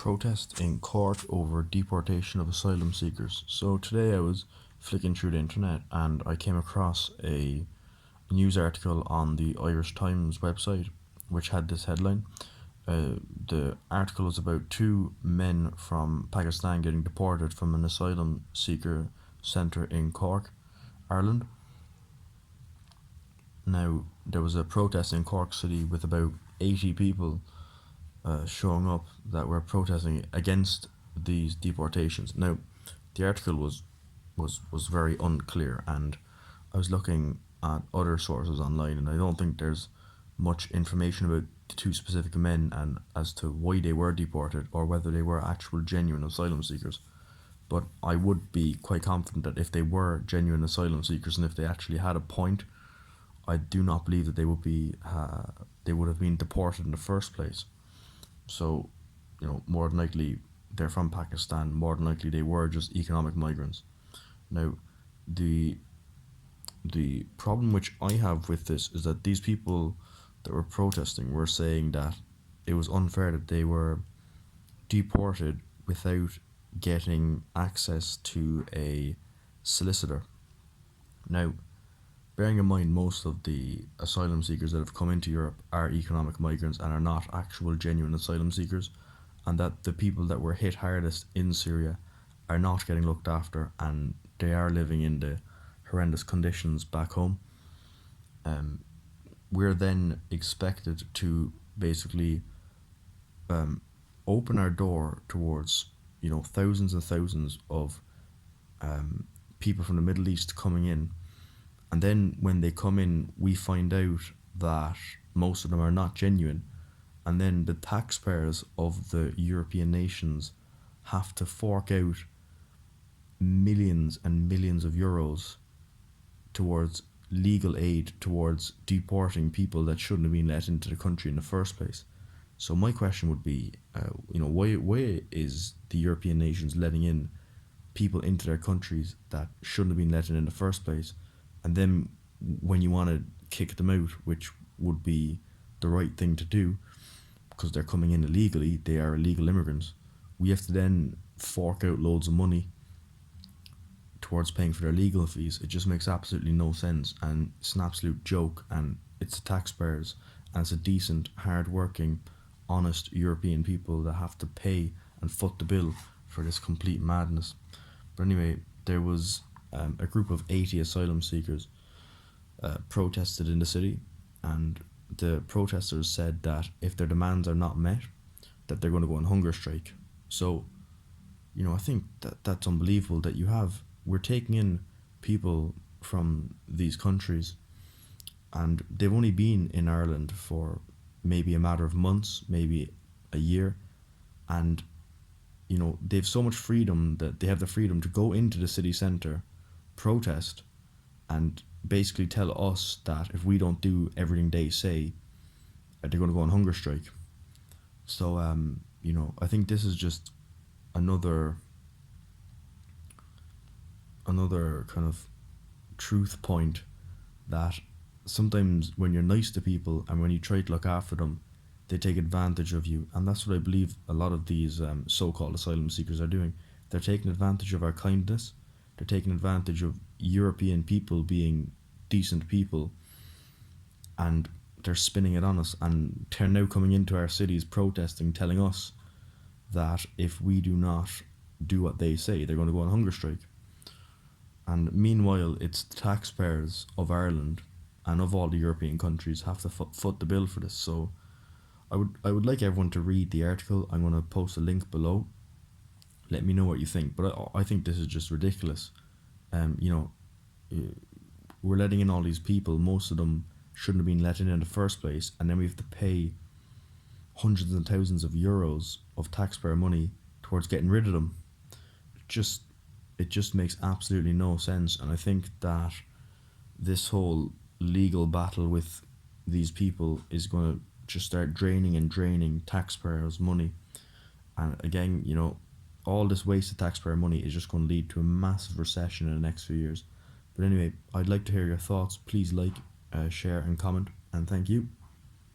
Protest in Cork over deportation of asylum seekers. So today I was flicking through the internet and I came across a news article on the Irish Times website which had this headline. The article was about two men from Pakistan getting deported from an asylum seeker centre in Cork, Ireland. Now, there was a protest in Cork City with about 80 people showing up that were protesting against these deportations. Now, the article was very unclear, and I was looking at other sources online, and I don't think there's much information about the two specific men and as to why they were deported or whether they were actual genuine asylum seekers. But I would be quite confident that if they were genuine asylum seekers and if they actually had a point, I do not believe that they would have been deported in the first place. So, more than likely they're from Pakistan. More than likely they were just economic migrants. Now, the problem which I have with this is that these people that were protesting were saying that it was unfair that they were deported without getting access to a solicitor. Now, bearing in mind most of the asylum seekers that have come into Europe are economic migrants and are not actual genuine asylum seekers, and that the people that were hit hardest in Syria are not getting looked after and they are living in the horrendous conditions back home. We're then expected to basically open our door towards thousands and thousands of people from the Middle East coming in, and then when they come in we find out that most of them are not genuine, and then the taxpayers of the European nations have to fork out millions and millions of euros towards legal aid towards deporting people that shouldn't have been let into the country in the first place. So my question would be, why is the European nations letting in people into their countries that shouldn't have been let in the first place? And then when you want to kick them out, which would be the right thing to do, because they're coming in illegally, they are illegal immigrants, we have to then fork out loads of money towards paying for their legal fees. It just makes absolutely no sense, and it's an absolute joke, and it's the taxpayers and it's a decent, hard-working, honest European people that have to pay and foot the bill for this complete madness. But anyway, there was a group of 80 asylum seekers protested in the city, and the protesters said that if their demands are not met, that they're going to go on hunger strike. So, I think that's unbelievable that we're taking in people from these countries and they've only been in Ireland for maybe a matter of months, maybe a year, and they've so much freedom that they have the freedom to go into the city centre, protest, and basically tell us that if we don't do everything they say, they're going to go on hunger strike. So I think this is just another kind of truth point that sometimes when you're nice to people and when you try to look after them, they take advantage of you. And that's what I believe a lot of these so-called asylum seekers are doing. They're taking advantage of our kindness. They're taking advantage of European people being decent people, and they're spinning it on us, and they're now coming into our cities protesting, telling us that if we do not do what they say, they're going to go on hunger strike. And meanwhile, it's the taxpayers of Ireland and of all the European countries have to foot the bill for this. So I would like everyone to read the article. I'm going to post a link below. Let me know what you think. But I think this is just ridiculous. We're letting in all these people. Most of them shouldn't have been let in the first place. And then we have to pay hundreds and thousands of euros of taxpayer money towards getting rid of them. It just makes absolutely no sense. And I think that this whole legal battle with these people is going to just start draining taxpayers' money. And again, all this wasted taxpayer money is just going to lead to a massive recession in the next few years. But anyway, I'd like to hear your thoughts. Please like, share and comment, and thank you.